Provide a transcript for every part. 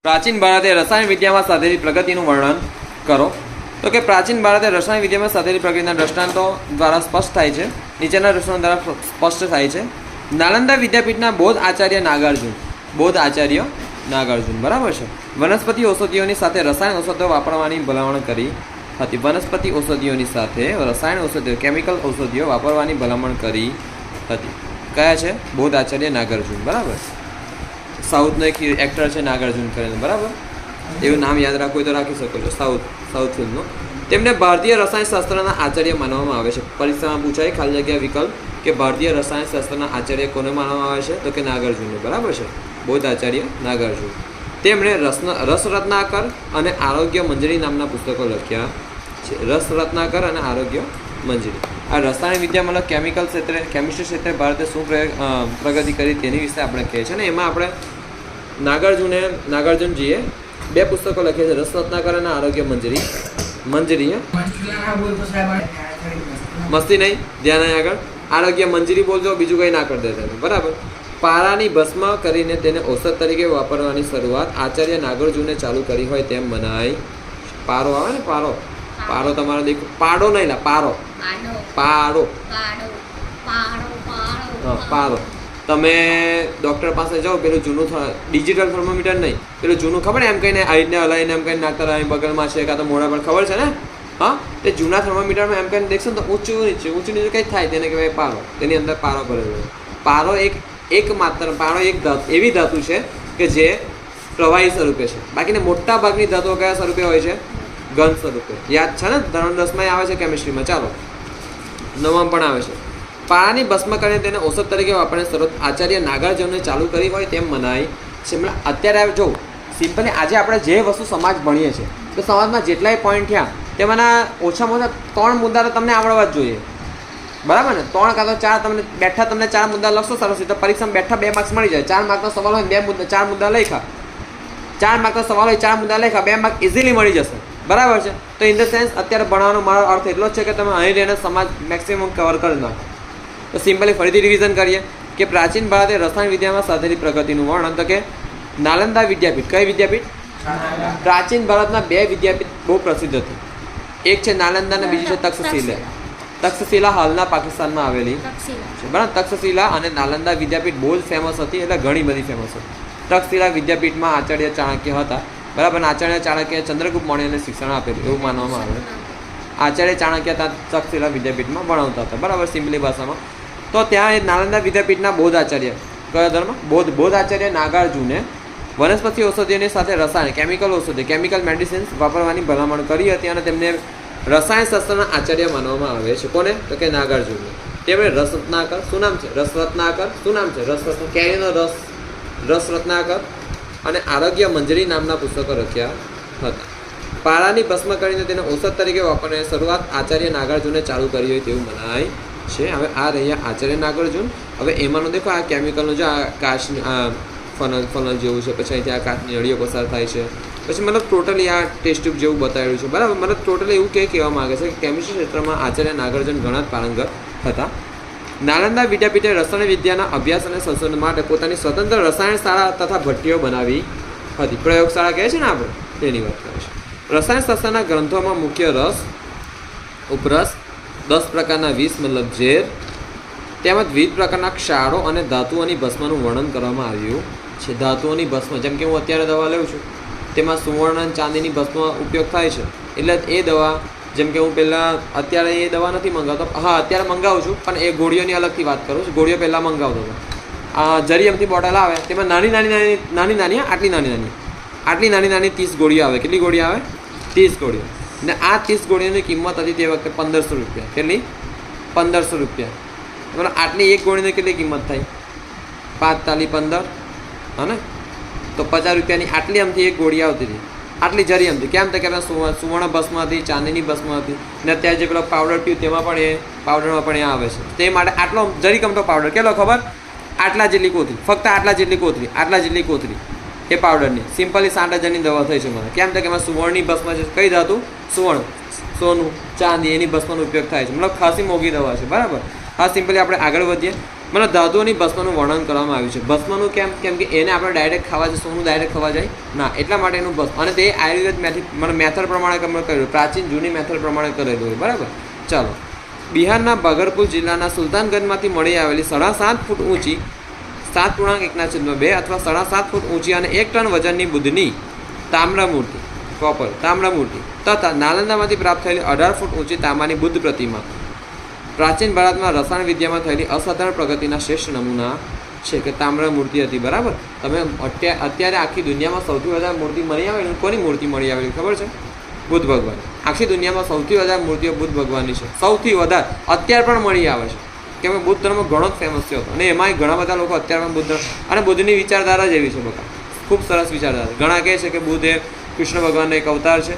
પ્રાચીન ભારતે રસાયણ વિદ્યામાં સાધેલી પ્રગતિનું વર્ણન કરો. તો કે પ્રાચીન ભારતે રસાયણ વિદ્યામાં સાધેલી પ્રગતિના દ્રષ્ટાંતો દ્વારા સ્પષ્ટ થાય છે. નીચેના દ્રષ્ટાંતો દ્વારા સ્પષ્ટ થાય છે. નાલંદા વિદ્યાપીઠના બૌદ્ધ આચાર્ય નાગાર્જુન બરાબર છે. વનસ્પતિ ઔષધિઓની સાથે રસાયણ ઔષધો વાપરવાની ભલામણ કરી હતી. વનસ્પતિ ઔષધિઓની સાથે રસાયણ ઔષધિઓ કેમિકલ ઔષધિઓ વાપરવાની ભલામણ કરી હતી. કયા છે? બૌદ્ધ આચાર્ય નાગાર્જુન બરાબર. સાઉથનો એક એક્ટર છે નાગાર્જુન કરીને બરાબર. એવું નામ યાદ રાખવું હોય તો રાખી શકો છો. સાઉથ ફિલ્મનો. તેમને ભારતીય રસાયણશાસ્ત્રના આચાર્ય માનવામાં આવે છે. પરીક્ષામાં પૂછાય ખાલી જગ્યા વિકલ્પ કે ભારતીય રસાયણશાસ્ત્રના આચાર્ય કોને માનવામાં આવે છે? તો કે નાગાર્જુનને બરાબર છે. બૌદ્ધ આચાર્ય નાગાર્જુન. તેમણે રસરત્નાકર અને આરોગ્ય મંજરી નામના પુસ્તકો લખ્યા છે. રસરત્નાકર અને આરોગ્ય મંજરી. આ રસાયણ વિદ્યા મતલબ કેમિકલ ક્ષેત્રે કેમિસ્ટ્રી ક્ષેત્રે ભારતે શું પ્રગતિ કરી તેની વિશે આપણે કહીએ છીએ ને. એમાં આપણે નાગાર્જુનજીએ 2 પુસ્તકો લખ્યા છે. રસરત્નાકર અને આરોગ્ય મંજરી. મસ્તી નહીં, ધ્યાન અહીં આગળ. આરોગ્ય મંજરી બોલજો, બીજું કંઈ ના કરી દેતા બરાબર. પારાની ભસ્મ કરીને તેને ઔષધ તરીકે વાપરવાની શરૂઆત આચાર્ય નાગાર્જુને ચાલુ કરી હોય તેમ મનાય. પારો આવે ને, પારો તમારો દેખો. પાડો નહીં લા, પારો. પારો. તમે ડૉક્ટર પાસે જાઓ, પેલું જૂનું ડિજિટલ થર્મોમીટર નહીં, પેલું જૂનું ખબર ને એમ કહીને આઈને હલાવીને એમ કહીને નાખતા રહે બગલમાં છે કાં તો મોઢા પર, ખબર છે ને? હા, તે જૂના થર્મોમીટરમાં એમ કહીને દેખશો ને તો ઊંચું નીચે કંઈ થાય તેને કહેવાય પારો. તેની અંદર પારો ભરેલો. પારો એક એવી ધાતુ છે કે જે પ્રવાહી સ્વરૂપે છે. બાકીને મોટા ભાગની ધાતુઓ કયા સ્વરૂપે હોય છે? ઘન સ્વરૂપે. યાદ છે ને? ધોરણ 10માં આવે છે કેમિસ્ટ્રીમાં. ચાલો, 9માં પણ આવે છે. પારાની ભસ્મ કરીને તેને ઔષધ તરીકે વાપરવાની શરૂઆત આચાર્ય નાગાર્જુને ચાલુ કરી હોય તેમ મનાય છે. અત્યારે જો સિમ્પલી આજે આપણે જે વસ્તુ સમાજ ભણીએ છીએ તો સમાજમાં જેટલાય પોઈન્ટ થયા તેમાંના ઓછામાં ઓછા 3 મુદ્દા તો તમને આવડવા જ જોઈએ બરાબર ને. 3 કાં તો 4 તમને 4 મુદ્દા લખશો સરસ રીતે પરીક્ષામાં બેઠા 2 માર્ક્સ મળી જાય. 4 માર્કનો સવાલ હોય 4 મુદ્દા લખ્યા. 4 માર્કનો સવાલ હોય 4 મુદ્દા લખ્યા, 2 માર્ક ઇઝીલી મળી જશે બરાબર છે. તો ઇન ધ સેન્સ અત્યારે ભણવાનો મારો અર્થ એટલો જ છે કે તમે અહીં રહીને સમાજ મેક્સિમમ કવર કરી નાખો. તો સિમ્પલી ફરીથી રિવિઝન કરીએ કે પ્રાચીન ભારતે રસાયણ વિદ્યામાં સાધેલી પ્રગતિનું વર્ણન. તો કે નાલંદા વિદ્યાપીઠ. કઈ વિદ્યાપીઠ? પ્રાચીન ભારતમાં 2 વિદ્યાપીઠ બહુ પ્રસિદ્ધ હતી. એક છે નાલંદા અને બીજી છે તક્ષશિલા. તક્ષશિલા હાલના પાકિસ્તાનમાં આવેલી છે બરાબર. તક્ષશિલા અને નાલંદા વિદ્યાપીઠ બહુ જ ફેમસ હતી, એટલે ઘણી બધી ફેમસ હતી. તક્ષશિલા વિદ્યાપીઠમાં આચાર્ય ચાણક્ય હતા બરાબર. આચાર્ય ચાણક્ય ચંદ્રગુપ્ત મૌર્યને શિક્ષણ આપેલું એવું માનવામાં આવે. આચાર્ય ચાણક્ય તક્ષશિલા વિદ્યાપીઠમાં ભણાવતા હતા બરાબર, સિમ્પલી ભાષામાં. તો ત્યાં નાલંદા વિદ્યાપીઠના બૌદ્ધ આચાર્ય, કયા ધર્મ? બૌદ્ધ આચાર્ય નાગાર્જુને વનસ્પતિ ઔષધિઓની સાથે રસાયણ કેમિકલ મેડિસિન્સ વાપરવાની ભલામણ કરી હતી અને તેમને રસાયણશાસ્ત્રના આચાર્ય માનવામાં આવે છે. કોને? તો કે નાગાર્જુને. તેમણે રસરત્નાકર, શું નામ છે? કેરીનો રસરત્નાકર અને આરોગ્ય મંજરી નામના પુસ્તકો લખ્યા હતા. પારાની ભસ્મ કરીને તેને ઔષધ તરીકે વાપરવાની શરૂઆત આચાર્ય નાગાર્જુને ચાલુ કરી હોય તેવું મનાય છે. હવે આ રહ્યા આચાર્ય નાગાર્જુન. હવે એમાંનું દેખો આ કેમિકલનું જો આ કાચ ફનલ જેવું છે, પછી અહીંથી આ કાચની નળીઓ પસાર થાય છે, પછી મતલબ ટોટલી આ ટેસ્ટ ટ્યુબ જેવું બતાવેલું છે બરાબર. મતલબ ટોટલી એવું કહેવા માગે છે કે કેમિસ્ટ્રી ક્ષેત્રમાં આચાર્ય નાગાર્જુન ઘણા જ પારંગત હતા. નાલંદા વિદ્યાપીઠે રસાયણ વિદ્યાના અભ્યાસ અને સંશોધન માટે પોતાની સ્વતંત્ર રસાયણ શાળા તથા ભઠ્ઠીઓ બનાવી હતી. પ્રયોગશાળા કહે છે ને આપણે, તેની વાત કરે છે. રસાયણશાસ્ત્રના ગ્રંથોમાં મુખ્ય રસ, ઉપરસ, 10 પ્રકારના વિષ મતલબ ઝેર, તેમજ વિવિધ પ્રકારના ક્ષારો અને ધાતુઓની ભસ્મનું વર્ણન કરવામાં આવ્યું છે. ધાતુઓની ભસ્મ, જેમ કે હું અત્યારે દવા લઉં છું તેમાં સુવર્ણ અને ચાંદીની ભસ્મ ઉપયોગ થાય છે. એટલે એ દવા, જેમ કે હું પહેલાં અત્યારે એ દવા નથી મંગાવતો, હા અત્યારે મંગાવું છું, પણ એ ગોળીઓની અલગથી વાત કરું છું. ગોળીઓ પહેલાં મંગાવતો હતો. જરીએમથી બોટલ આવે તેમાં નાની આટલી નાની 30 ગોળીઓ આવે. કેટલી ગોળીઓ આવે? 30 ગોળીઓ. ને આ 30 ગોળીઓની કિંમત હતી તે વખતે 1500 રૂપિયા. કેટલી? 1500 રૂપિયા. મતલબ આટલી એક ગોળીની કેટલી કિંમત થાય? 5 તાલી 15, હા ને? તો 50 રૂપિયાની આટલી આમથી એક ગોળી આવતી હતી. આટલી જરી આમથી. કેમ તો કે સુવર્ણ ભસ્મ હતી, ચાંદીની ભસ્મ હતી, ને અત્યારે જે પેલો પાવડર ટ્યુબ તેમાં પણ એ પાવડરમાં પણ એ આવે છે. તે માટે આટલો જરી કમતો પાવડર કેટલો ખબર? આટલા જેટલી કોથળી, ફક્ત આટલા જેટલી કોથળી એ પાવડરની. સિમ્પલી 60,000ની દવા થઈ છે મને. કેમ તો કે એમાં સુવર્ણની ભસ્મ છે. કઈ ધાતુ? સુવર્ણ, સોનું, ચાંદી, એની ભસ્મનો ઉપયોગ થાય છે. મતલબ ખાસી મોંઘી દવા છે બરાબર. હા, સિમ્પલી આપણે આગળ વધીએ. મતલબ ધાતુઓની ભસ્મનું વર્ણન કરવામાં આવ્યું છે. ભસ્મનું કેમ કે એને આપણે ડાયરેક્ટ ખાવા જાય, સોનું ડાયરેક્ટ ખાવા જાય ના, એટલા માટે એનું ભસ્મ, અને તે આયુર્વેદ મેથડ પ્રમાણે કર્યું, પ્રાચીન જૂની મેથડ પ્રમાણે કરેલું હોય. બરાબર. ચાલો, બિહારના ભાગલપુર જિલ્લાના સુલતાનગંજમાંથી મળી આવેલી 7.5 ફૂટ ઊંચી 7.1/2 અથવા 7.5 ફૂટ ઊંચી અને 1 ટન વજનની બુદ્ધની તામ્ર મૂર્તિ, કોપર તામ્ર મૂર્તિ તથા નાલંદામાંથી પ્રાપ્ત થયેલી 18 ફૂટ ઊંચી તાંબાની બુદ્ધ પ્રતિમા પ્રાચીન ભારતમાં રસાયણ વિદ્યામાં થયેલી અસાધારણ પ્રગતિના શ્રેષ્ઠ નમૂના છે કે તામ્ર મૂર્તિ હતી. બરાબર. તમે અત્યારે આખી દુનિયામાં સૌથી વધારે મૂર્તિ મળી આવેલી, કોની મૂર્તિ મળી આવેલી ખબર છે? બુદ્ધ ભગવાન. આખી દુનિયામાં સૌથી વધારે મૂર્તિઓ બુદ્ધ ભગવાનની છે, સૌથી વધારે અત્યારે પણ મળી આવે છે. કેમ કે બુદ્ધ ધર્મ ઘણો જ ફેમસ થયો હતો અને એમાંય ઘણા બધા લોકો અત્યારે પણ બુદ્ધ અને બુદ્ધની વિચારધારા જ એવી છે બધા, ખૂબ સરસ વિચારધારા. ઘણા કહે છે કે બુદ્ધ એ કૃષ્ણ ભગવાનનો એક અવતાર છે.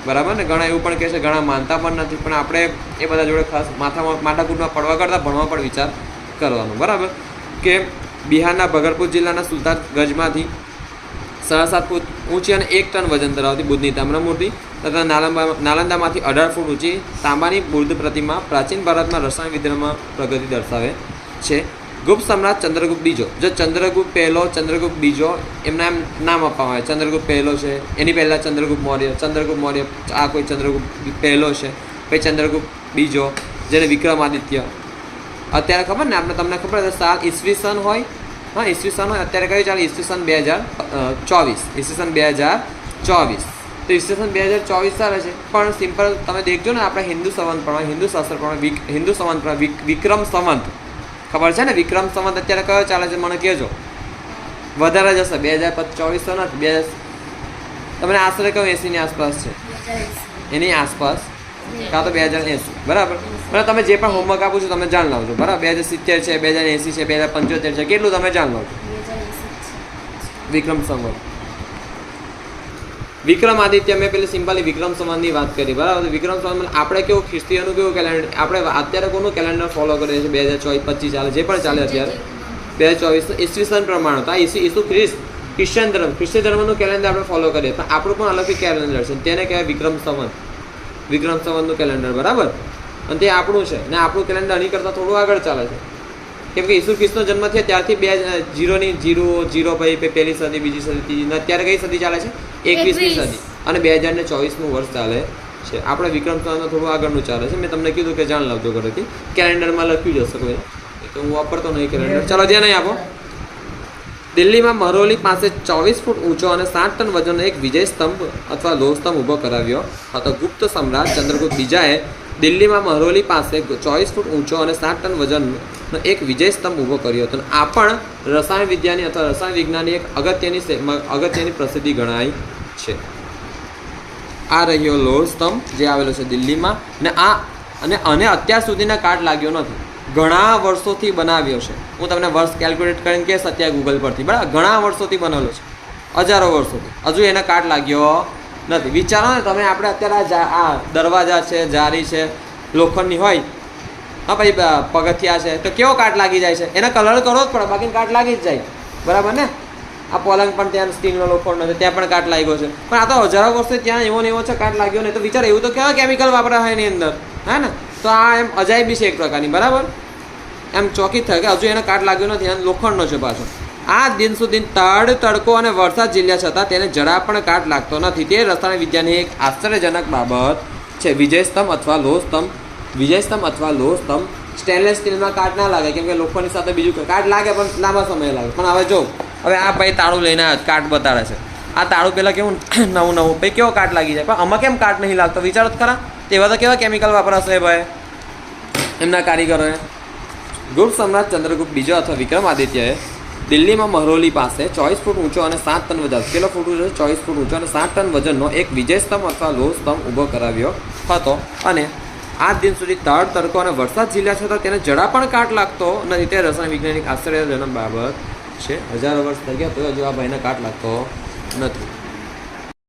બરાબર ને. ઘણા એવું પણ કહે છે, ઘણા માનતા પણ નથી, પણ આપણે એ બધા જોડે ખાસ માથાકૂટમાં પડવા કરતાં ભણવા પણ વિચાર કરવાનો. બરાબર. કે બિહારના ભાગલપુર જિલ્લાના સુલતાનગંજમાંથી 7.5 ફૂટ ઊંચી અને 1 ટન વજન ધરાવતી બુદ્ધની તામ્ર મૂર્તિ તથા નાલંદામાંથી 18 ફૂટ ઊંચી તાંબાની બુદ્ધ પ્રતિમા પ્રાચીન ભારતમાં રસાયણ વિદ્યામાં પ્રગતિ દર્શાવે છે. ગુપ્ત સમ્રાટ ચંદ્રગુપ્ત બીજો, જો ચંદ્રગુપ્ત પહેલો, ચંદ્રગુપ્ત બીજો એમના એમ નામ આપવામાં આવે. ચંદ્રગુપ્ત પહેલો છે, એની પહેલાં ચંદ્રગુપ્ત મૌર્ય, આ કોઈ ચંદ્રગુપ્ત પહેલો છે, પછી ચંદ્રગુપ્ત બીજો, જેને વિક્રમાદિત્ય. અત્યારે ખબર ને આપણે, તમને ખબર છે સાલ ઈસવીસન હોય, હા ઈસવીસન હોય, અત્યારે કયું ચાલે? ઈસવીસન 2024, ઈસવીસન 2024. તો ઈસવીસન 2024 ચાલે છે, પણ સિમ્પલ તમે દેખજો ને, આપણે હિન્દુ સંવંત પ્રમાણે, હિન્દુ શાસ્ત્ર પ્રમાણે, હિન્દુ સંવંત પ્રમાણે વિક્રમ સંવંત ખબર છે ને? વિક્રમ સંવંત અત્યારે કયો ચાલે છે મને કહેજો. વધારે જશે 2024 તો નથી, તમને આશરે કહું 80ની આસપાસ છે, એની આસપાસ, કાં તો 2080. બરાબર. બરાબર. તમે જે પણ હોમવર્ક આપું છું તમે જાણ લાવજો. બરાબર. 2070 છે, 2080 છે, 2075 છે, કેટલું તમે જાણ લાવજો. વિક્રમ સંવંત, વિક્રમાદિત્ય. મેં પેલી સિમ્પલી વિક્રમ સંવંતની વાત કરી. બરાબર. વિક્રમ સંવંત આપણે કેવું ખ્રિસ્તીઓનું કેવું કેલેન્ડર, આપણે અત્યારે કોનું કેલેન્ડર ફોલો કરીએ છીએ? 2024-25 ચાલે, જે પણ ચાલે અત્યારે 2024 ઈસવીસન પ્રમાણે. તો આ ઈસુ ક્રિશ્ચન ધર્મનું કેલેન્ડર આપણે ફોલો કરીએ, પણ આપણું પણ અલગથી કેલેન્ડર છે, તેને કહેવાય વિક્રમ સંવંતનું કેલેન્ડર. બરાબર. અને તે આપણું છે ને, આપણું કેલેન્ડર આની કરતાં થોડું આગળ ચાલે છે. કેમ કે ઈસુ ખ્રિસ્તનો જન્મ થયો ત્યારથી 0 ભાઈ પહેલી સદી, બીજી સદી, ત્રીજી, અત્યારે કઈ સદી ચાલે છે? 21મી સદી, અને 2024નું વર્ષ ચાલે છે. આપણે વિક્રમ સંવંતમાં થોડું આગળનું ચાલે છે. મેં તમને કીધું કે જાણ લાવજો ઘરેથી, કેલેન્ડરમાં લખ્યું જશે કોઈ, તો હું વાપરતો નહીં કેલેન્ડર. ચાલો ધ્યાન નહીં આપો. દિલ્હીમાં મહરૌલી પાસે 24 ફૂટ ઊંચો અને 7 ટન વજનનો એક વિજય સ્તંભ અથવા લોહ સ્તંભ ઊભો કરાવ્યો હતો. ગુપ્ત સમ્રાટ ચંદ્રગુપ્ત બીજાએ દિલ્હીમાં મહરૌલી પાસે 24 ફૂટ ઊંચો અને 7 ટન વજનનો એક વિજય સ્તંભ ઊભો કર્યો હતો. આ પણ રસાયણ વિદ્યાની અથવા રસાયણ વિજ્ઞાનની એક અગત્યની પ્રસિદ્ધિ ગણાય છે. આ રહ્યો લોહ સ્તંભ જે આવેલો છે દિલ્હીમાં, અને અત્યાર સુધીના કાટ લાગ્યો નથી, ઘણા વર્ષોથી બનાવ્યો છે. હું તમને વર્ષ કેલ્ક્યુલેટ કરીને કહીશ અત્યારે ગૂગલ પરથી. બરાબર. ઘણા વર્ષોથી બનેલો છે, હજારો વર્ષોથી, હજુ એને કાટ લાગ્યો નથી. વિચારો ને તમે, આપણે અત્યારે આ દરવાજા છે, જારી છે, લોખંડની હોય, હા ભાઈ પગથિયા છે, તો કેવો કાટ લાગી જાય છે? એને કલર કરવો જ પડે, બાકી કાટ લાગી જ જાય. બરાબર ને. આ પલંગ પણ ત્યાં સ્ટીલનો લોખંડ નથી, ત્યાં પણ કાટ લાગ્યો છે, પણ આ તો હજારો વર્ષથી ત્યાં એવો ને એવો છે, કાટ લાગ્યો નહીં. તો વિચાર, એવું તો કેવા કેમિકલ વાપરા હોય એની અંદર, હે ને? તો આ એમ અજાયબી છે એક પ્રકારની. બરાબર. એમ ચોકી થાય કે હજુ એને કાટ લાગ્યો નથી, અને લોખંડનો છે પાછો. આ દિન સુધી તડકો અને વરસાદ ઝીલ્યા છતાં તેને જરા પણ કાટ લાગતો નથી. તે રસાયણ વિદ્યાની એક આશ્ચર્યજનક બાબત છે. વિજય સ્તંભ અથવા લોહ સ્તંભ સ્ટેનલેસ સ્ટીલમાં કાટ ના લાગે, કેમ કે લોખંડની સાથે બીજું કાટ લાગે પણ લાંબા સમય લાગે. પણ હવે જો, હવે આ ભાઈ તાળું લઈને કાટ બતાડે છે. આ તાળું પહેલાં કેવું નવું ભાઈ કેવો કાટ લાગી જાય, પણ આમાં કેમ કાટ નહીં લાગતો? વિચારો જ ખરા. તેવા તો કેવા કેમિકલ વાપરાશે ભાઈ એમના કારીગરોએ. ગુપ્ત સમ્રાટ ચંદ્રગુપ્ત બીજો અથવા વિક્રમાદિત્યએ દિલ્હીમાં મહરૌલી પાસે 24 ફૂટ ઊંચો અને 7 ટન વજન, કેટલો ફૂટ ઊંચો? 24 ફૂટ ઊંચો અને 7 ટન વજનનો એક વિજય સ્તંભ અથવા લોહ સ્તંભ ઊભો કરાવ્યો હતો. અને આ દિન સુધી તડકો અને વરસાદ ઝીલ્યા છતાં તેને જરા પણ કાટ લાગતો નથી. તે રસાયણ વિજ્ઞાનિક આશ્ચર્યજનક બાબત છે. હજારો વર્ષ થઈ ગયા તો હજુ આ ભાઈને કાટ લાગતો નથી.